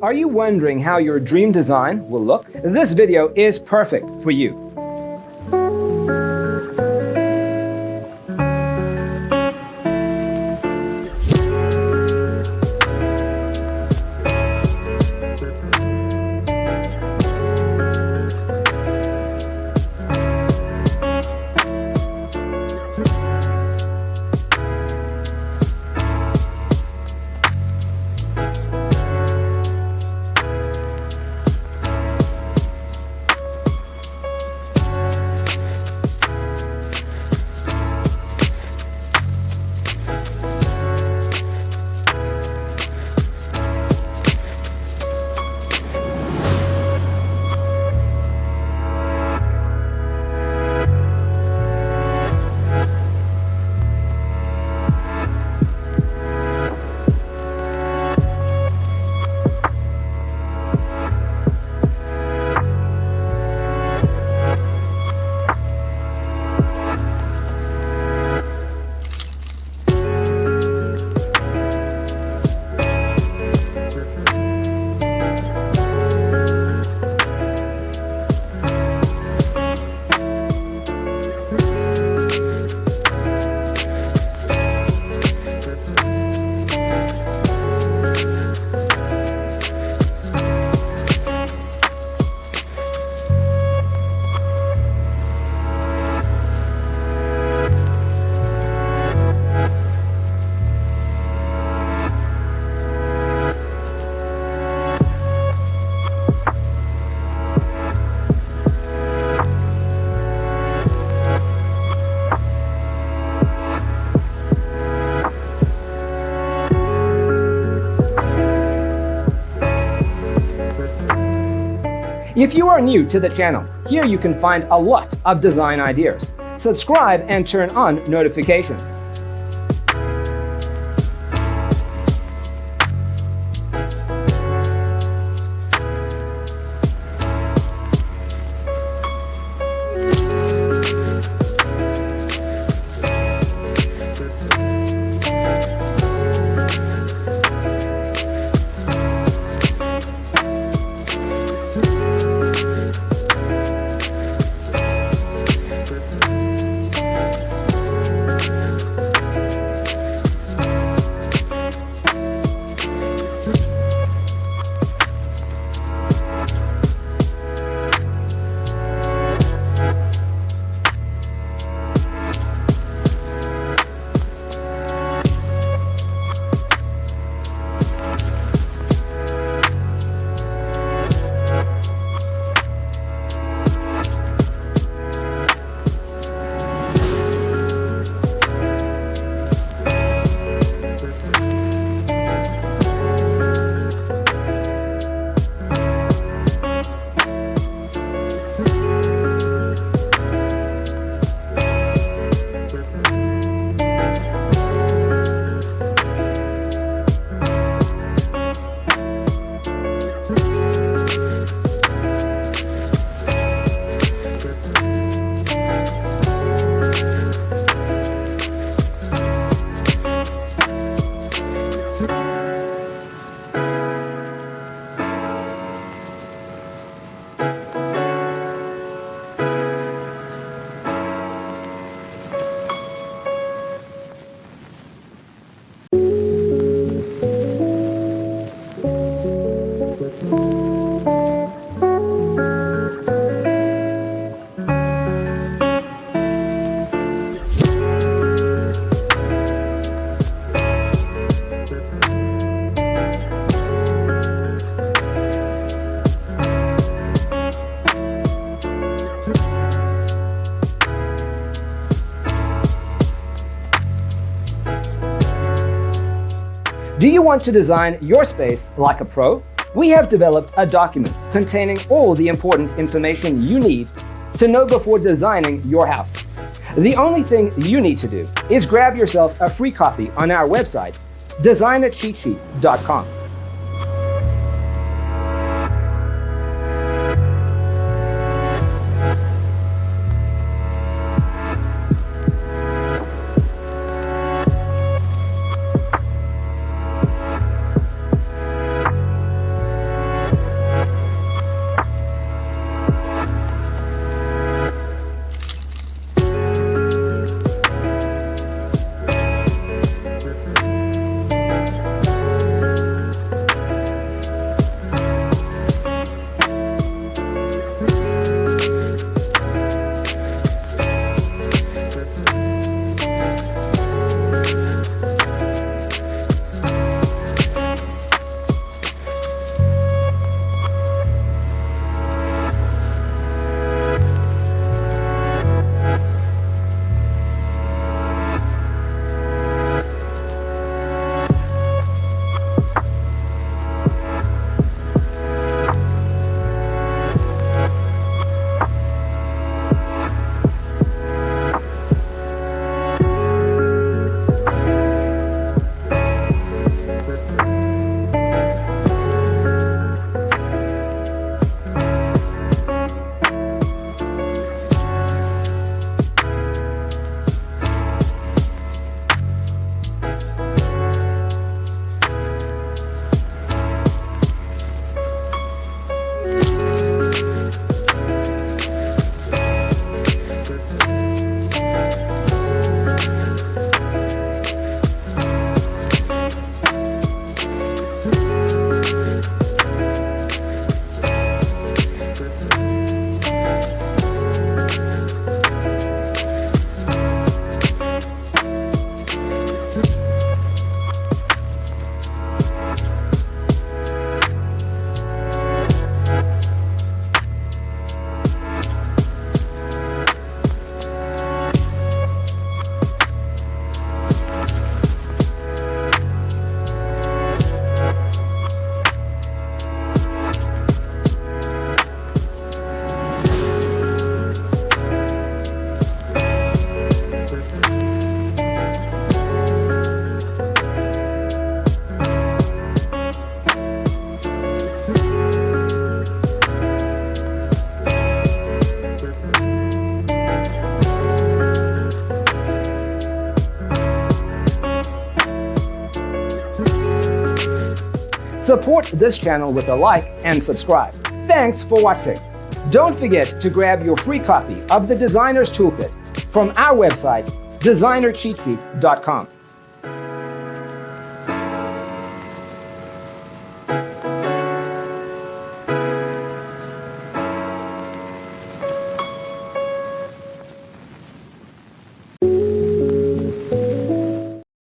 Are you wondering how your dream design will look? This video is perfect for you. If you are new to the channel, here you can find a lot of design ideas. Subscribe and turn on notifications. Do you want to design your space like a pro? We have developed a document containing all the important information you need to know before designing your house. The only thing you need to do is grab yourself a free copy on our website, designacheatsheet.com. Support this channel with a like and subscribe. Thanks for watching. Don't forget to grab your free copy of the Designer's Toolkit from our website, designercheatsheet.com.